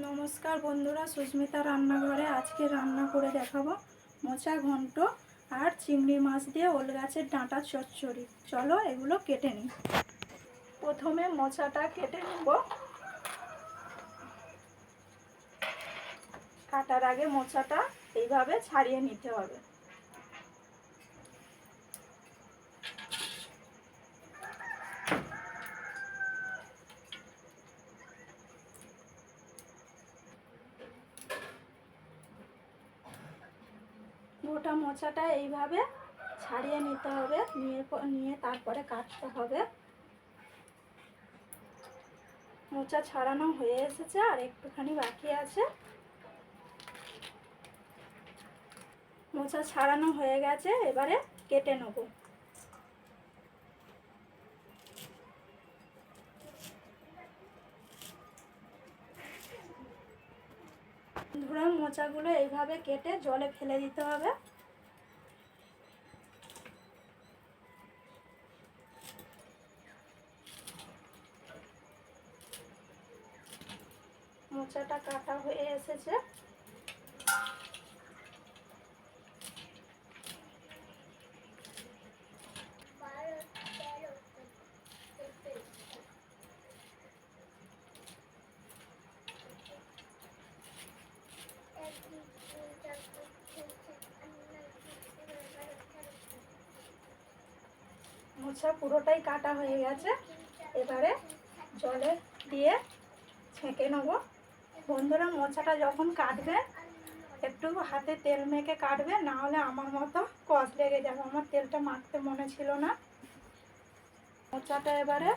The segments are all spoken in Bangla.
নমস্কার বন্ধুরা, সুস্মিতা রান্নাঘরে আজকে রান্না করে দেখাবো মোচা ঘন্ট আর চিংড়ি মাছ দিয়ে ওল গাছের ডাঁটা চচ্চড়ি। চলো এগুলো কেটে নিই। প্রথমে মোচাটা কেটে নেব। কাটার আগে মোচাটা এইভাবে ছাড়িয়ে নিতে হবে। গোটা মোচাটা এইভাবে ছাড়িয়ে নিতে হবে, নিয়ে তারপরে কাটতে হবে। মোচা ছাড়ানো হয়ে এসেছে, আর একটুখানি বাকি আছে। মোচা ছাড়ানো হয়ে গেছে, এবারে কেটে নেব। ধরে মোচাগুলো এইভাবে কেটে জলে ফেলে দিতে হবে। মোচাটা কাটা হয়ে এসেছে। মোচা পুরোটাই কাটা হয়ে গেছে, এবারে জলে দিয়ে ছেঁকে নেব। বন্ধুরা, মোচাটা যখন কাটবে একটু হাতে তেল মেখে কাটবে, না হলে আমার মতো কষ লেগে যাবে। আমার তেলটা মাখতে মনে ছিল না। মোচাটা এবারে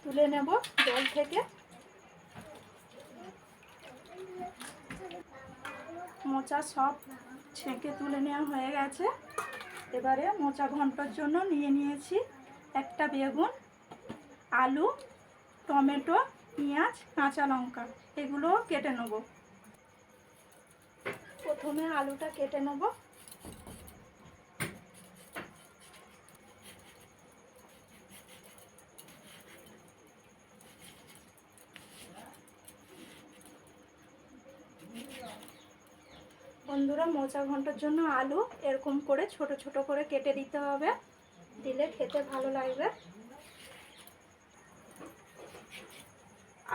তুলে নেব জল থেকে। মোচা সব ছেঁকে তুলে নেওয়া হয়ে গেছে। এবারে মোচা ঘন্টর জন্য নিয়ে নিয়েছি একটা বেগুন, আলু, টমেটো, পেঁয়াজ, কাঁচা লঙ্কা। এগুলো কেটে নেব। প্রথমে আলুটা কেটে নেব। বন্ধুরা, মোচা ঘন্টর জন্য আলু এরকম করে ছোট ছোট করে কেটে দিতে হবে, দিলে খেতে ভালো লাগবে।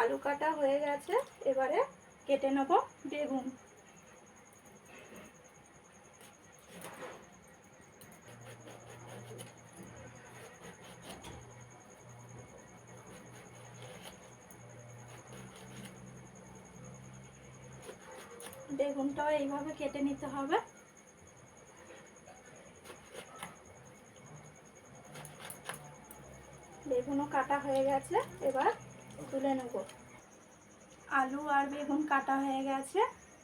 আলু কাটা হয়ে গেছে, এবারে কেটে নেব বেগুন। বেগুনটাও এইভাবে কেটে নিতে হবে। বেগুনও কাটা হয়ে গেছে, এবার তুলে নেব। আলু আর বেগুন কাটা হয়ে গেছে,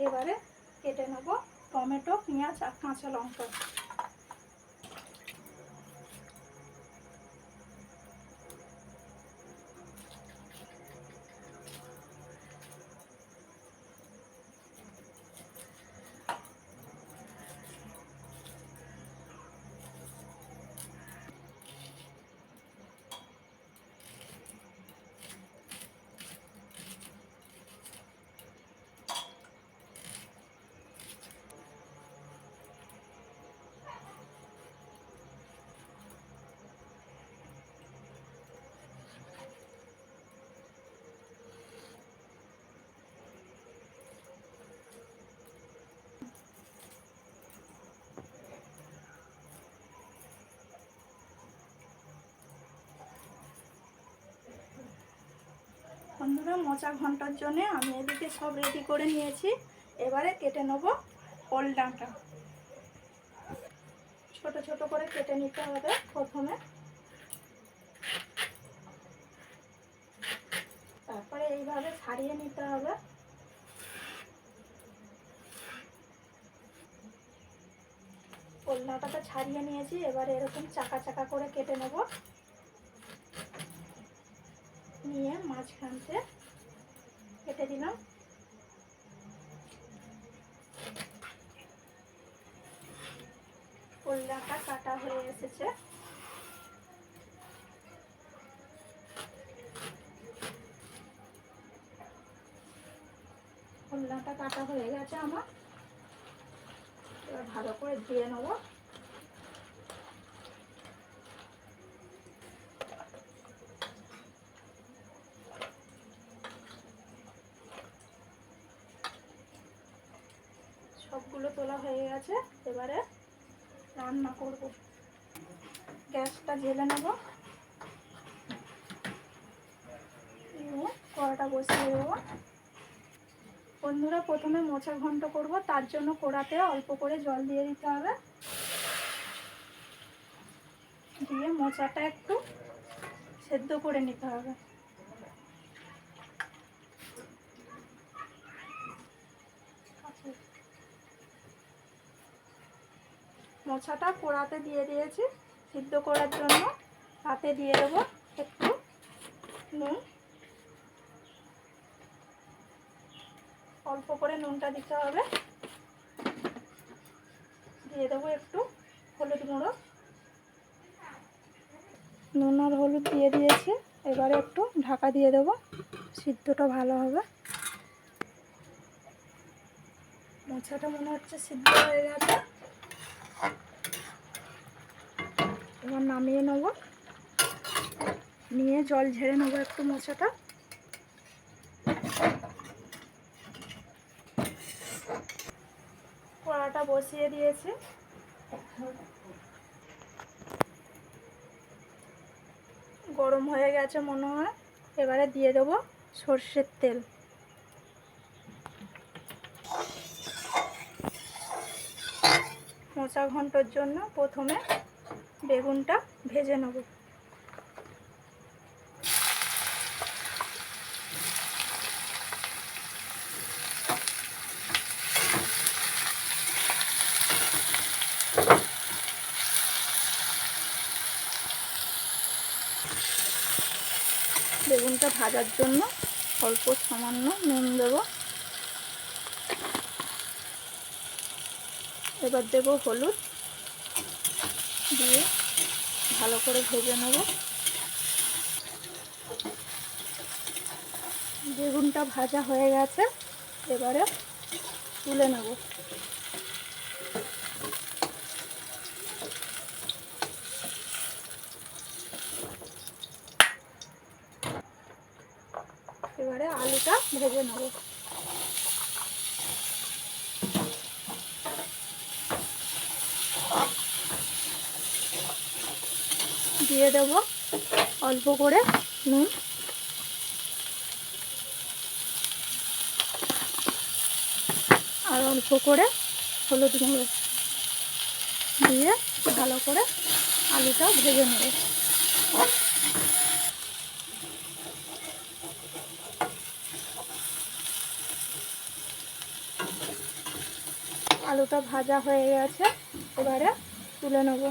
এবারে কেটে নেব টমেটো, পেঁয়াজ আর কাঁচা লঙ্কা। বন্ধুরা, মোচা ঘন্টার জন্য আমি এদিকে সব রেডি করে নিয়েছি। এবারে কেটে নেব ওল ডাঁটা। ছোট ছোট করে কেটে নিতে হবে প্রথমে, তারপরে এইভাবে ছাড়িয়ে নিতে হবে। ওল ডাঁটাটা ছাড়িয়ে নিয়েছি, এবারে এরকম চাকা চাকা করে কেটে নেব। নিয়ে মাঝখানতে কেটে দিলাম। ওল ডাঁটা কাটা হয়ে এসেছে। ছোলাটা কাটা হয়ে গেছে আমার। এবার ভালো করে ধুয়ে নেবো। সবগুলো তোলা হয়ে গেছে, এবারে রান্না করব। গ্যাসটা জ্বেলে নেব, নিয়ে কড়াটা বসিয়ে দেবো। বন্ধুরা, প্রথমে মোচা ঘন্ট করব, তার জন্য কড়াতে অল্প করে জল দিয়ে দিতে হবে। দিয়ে মোচাটা একটু সেদ্ধ করে নিতে হবে। মোচাটা কড়াতে দিয়ে দিয়েছি সিদ্ধ করার জন্য। তাতে দিয়ে দেবো একটু নুন, অল্প করে নুনটা দিতে হবে। দিয়ে দেবো একটু হলুদ গুঁড়ো, নুন আর হলুদ দিয়ে দিয়েছি। এবারে একটু ঢাকা দিয়ে দেবো, সিদ্ধটা ভালো হবে। মোচাটা মনে হচ্ছে সিদ্ধ হয়ে গেছে, এবার নামিয়ে নেব। নিয়ে জল ঝেড়ে নেবো একটু মোচাটা। কড়াটা বসিয়ে দিয়েছি, গরম হয়ে গেছে মনে হয়। এবারে দিয়ে দেবো সর্ষের তেল। মোচা ঘন্টর জন্য প্রথমে বেগুনটা ভেজে নেব। বেগুনটা ভাজার জন্য অল্প সামান্য নুন দেব। এবার দেব হলুদ, দিয়ে ভালো করে ভেজে নেব। বেগুনটা ভাজা হয়ে গেছে, এবারে তুলে নেব। এবারে আলুটা ভেজে নেব। দিয়ে দেব অল্প করে নুন, আর অল্প করে হলুদ গুঁড়ো দিয়ে ভালো করে আলুটা ভেজে নেব। আলুটা ভাজা হয়ে গেছে, এবারে তুলে নেব।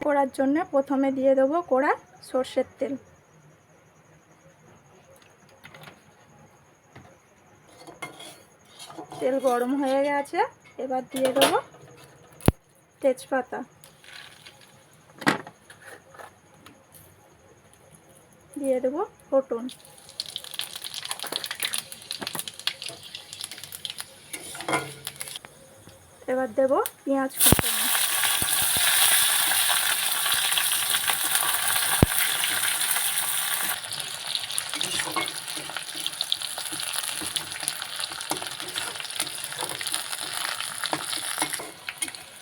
করার জন্য প্রথমে দিয়ে দেবো কড়া সর্ষের তেল। তেল গরম হয়ে গেছে, এবার দিয়ে দেবো তেজপাতা, দিয়ে দেবো ফোড়ন, এবার দেব পেঁয়াজ কুচি।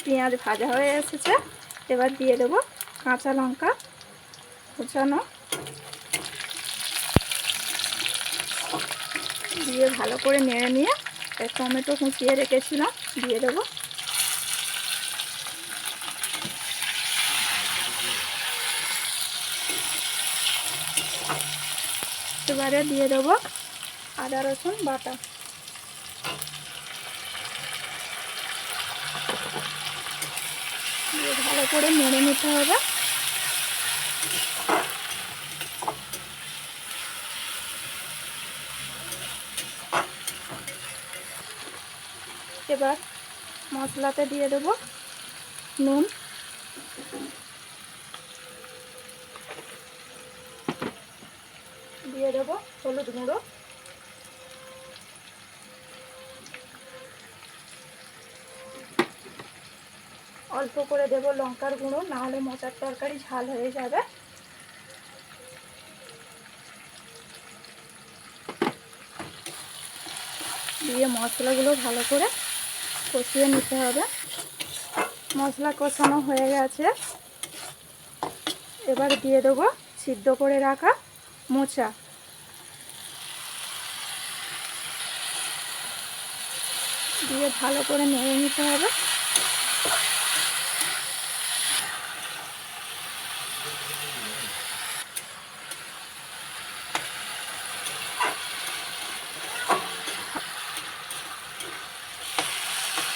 পেঁয়াজ ভাজা হয়ে এসেছে, এবার দিয়ে দেবো কাঁচা লঙ্কা কুচানো, দিয়ে ভালো করে নেড়ে নিয়ে টমেটো কুচিয়ে রেখেছিলাম দিয়ে দেবো। এবারে দিয়ে দেবো আদা রসুন বাটা, দিয়ে ভালো করে নেড়ে নিতে হবে। এবার মশলাতে দিয়ে দেবো নুন, দিয়ে দেবো হলুদ গুঁড়ো, অল্প করে দেবো লঙ্কার গুঁড়ো, নাহলে মোচার তরকারি ঝাল হয়ে যাবে। দিয়ে মশলাগুলো ভালো করে কষিয়ে নিতে হবে। মশলা কষানো হয়ে গেছে, এবার দিয়ে দেবো সিদ্ধ করে রাখা মোচা। দিয়ে ভালো করে নেড়ে নিতে হবে।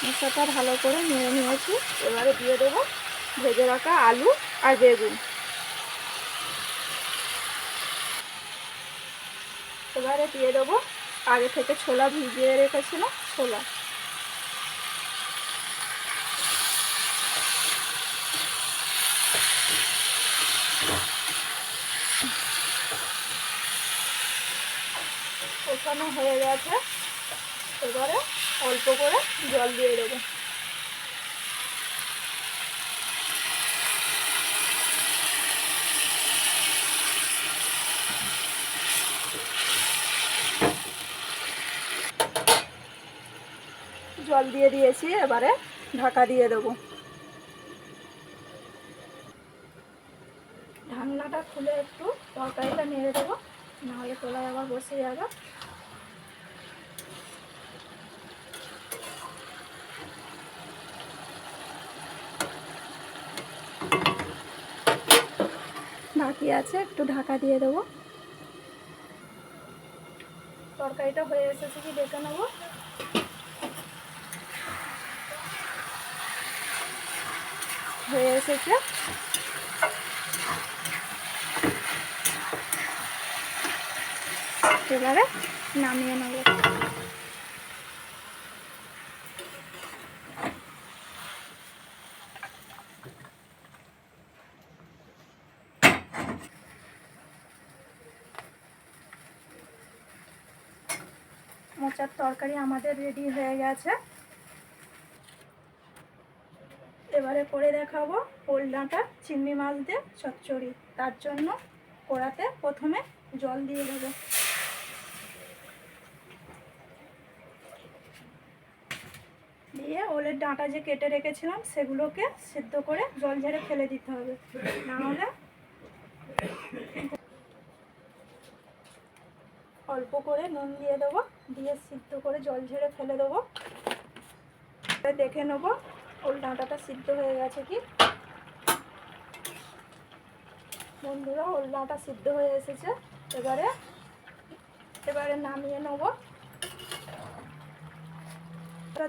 মোচাটা ভালো করে নেড়ে নিয়েছি, এবারে দিয়ে দেবো ভেজে রাখা আলু আর বেগুন। এবারে দিয়ে দেবো আগে থেকে ছোলা ভিজিয়ে রেখেছিলাম ছোলা। কষানো হয়ে গেছে, এবারে অল্প করে জল দিয়ে দেবো। জল দিয়ে দিয়েছি, এবারে ঢাকা দিয়ে দেবো। ঢাকনাটা খুলে একটু তরকারিটা নেড়ে দেবো, নাহলে তোলায় আবার বসে যাবে। বাকি আছে, একটু ঢাকা দিয়ে দেবো। তরকারিটা হয়ে এসেছে কি দেখে নেবো। হয়ে এসেছে, এবারে নামিয়ে নেব। মোচার তরকারি আমাদের রেডি হয়ে গেছে। এবারে করে দেখাবো ওল ডাঁটা চিংড়ি মাছ দিয়ে চচ্চড়ি। তার জন্য কড়াতে প্রথমে জল দিয়ে দেবো। দিয়ে ওলের ডাঁটা যে কেটে রেখেছিলাম সেগুলোকে সিদ্ধ করে জল ঝেড়ে ফেলে দিতে হবে, নাহলে। অল্প করে নুন দিয়ে দেবো, দিয়ে সিদ্ধ করে জল ঝেড়ে ফেলে দেবো। দেখে নেবো ওল ডাঁটাটা সিদ্ধ হয়ে গেছে কি। বন্ধুরা, ওল ডাঁটা সিদ্ধ হয়ে এসেছে, এবারে নামিয়ে নেব।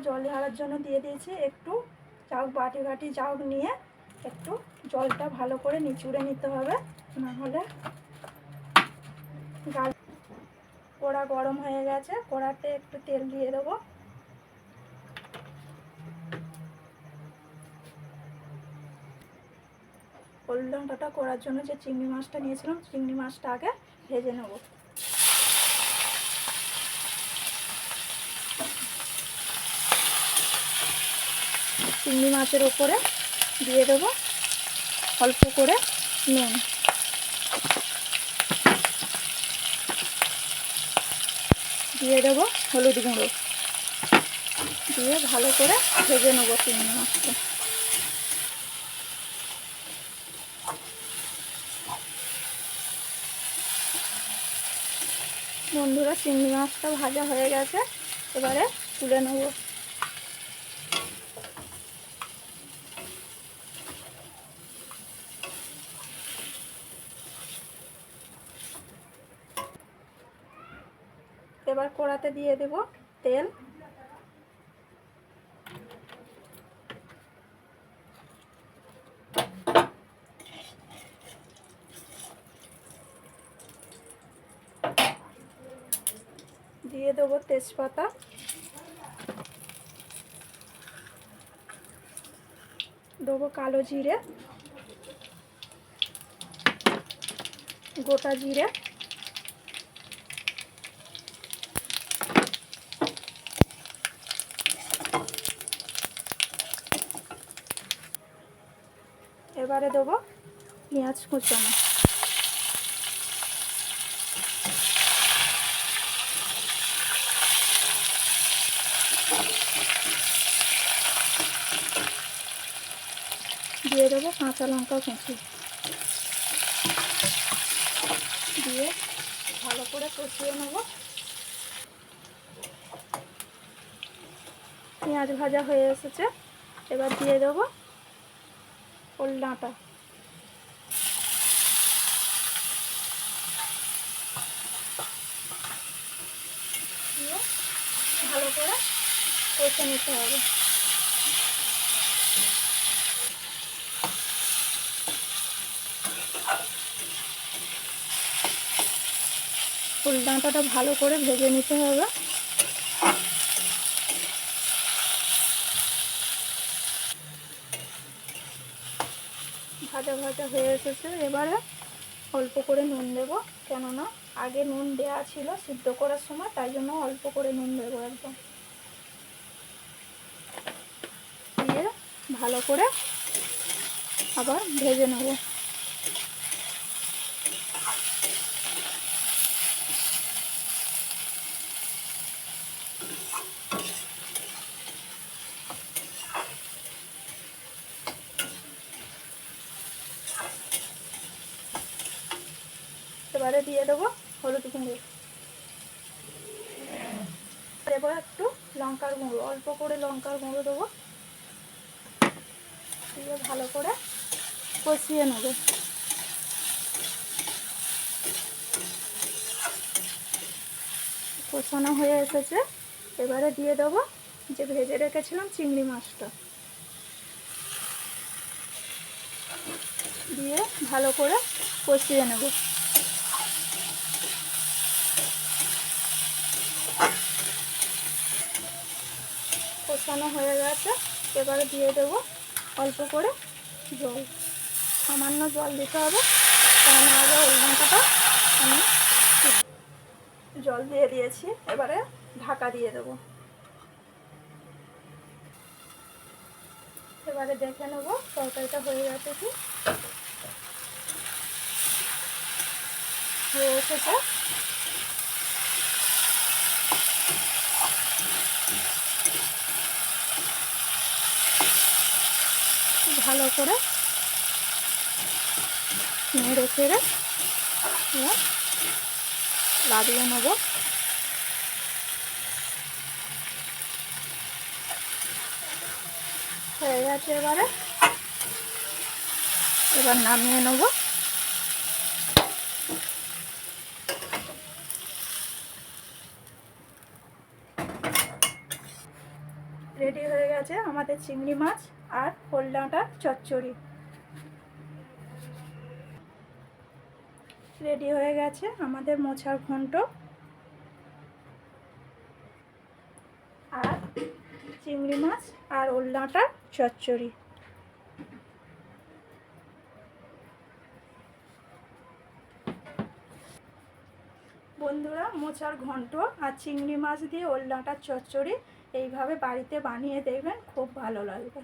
জল ঝাড়ার জন্য দিয়ে দিয়েছি একটু বাটি চাউক নিয়ে একটু জলটা ভালো করে নিচুড়ে নিতে হবে, নাহলে কড়া গরম হয়ে গেছে, কড়াতে একটু তেল দিয়ে দেবো। ওল ডাঁটাটা করার জন্য যে চিংড়ি মাছটা নিয়েছিলাম, চিংড়ি মাছটা আগে ভেজে নেব। চিংড়ি মাছের ওপরে দিয়ে দেবো অল্প করে নুন, দিয়ে দেবো হলুদ গুঁড়ো, দিয়ে ভালো করে ভেজে নেবো চিংড়ি মাছটা। বন্ধুরা, চিংড়ি মাছটা ভাজা হয়ে গেছে, এবারে তুলে নেব। এবার কড়াতে দিয়ে দেব তেল, দিয়ে দেবো তেজপাতা, দেবো কালো জিরে, গোটা জিরে, এবারে দেবো পেঁয়াজ কুচানো, দিয়ে দেবো কাঁচা লঙ্কা কুচি, দিয়ে ভালো করে কষিয়ে নেব। পেঁয়াজ ভাজা হয়ে এসেছে, এবার দিয়ে দেবো ওল ডাঁটা, দিয়ে ভালো করে কষে নিতে হবে। ওল ডাঁটাটা ভালো করে ভেজে নিতে হবে। ভাজা ভাজা হয়ে এসেছে, এবারে অল্প করে নুন দেবো, কেননা আগে নুন দেওয়া ছিল সিদ্ধ করার সময়, তাই জন্য অল্প করে নুন দেবো একদম। দিয়ে ভালো করে আবার ভেজে নেব। এবারে দিয়ে দেবো হলুদ গুঁড়ো, দেবো একটু লঙ্কার গুঁড়ো, অল্প করে লঙ্কার গুঁড়ো দেবো, দিয়ে ভালো করে কষিয়ে নেব। কষানো হয়ে এসেছে, এবারে দিয়ে দেবো যে ভেজে রেখেছিলাম চিংড়ি মাছটা, দিয়ে ভালো করে কষিয়ে নেব। কষানো হয়ে গেছে, এবারে দিয়ে দেবো অল্প করে জল, সামান্য জল দিতে হবে, কারণ আগে ওল ডাঁটাটা আমি জল দিয়ে দিয়েছি। এবারে ঢাকা দিয়ে দেবো। এবারে দেখে নেবো তরকারিটা হয়ে গেছে কি, হয়ে এসেছে। ভালো করে নেড়ে চেড়ে লাগিয়ে নেব। হয়ে গেছে, এবার নামিয়ে নেব। রেডি হয়ে গেছে আমাদের চিংড়ি মাছ আর ওল ডাঁটার চচ্চড়ি। রেডি হয়ে গেছে আমাদের মোচার ঘন্ট আর চিংড়ি মাছ আর ওল ডাঁটার চচ্চড়ি। বন্ধুরা, মোচার ঘন্ট আর চিংড়ি মাছ দিয়ে ওল ডাঁটার চচ্চড়ি এইভাবে বাড়িতে বানিয়ে দেখবেন, খুব ভালো লাগবে।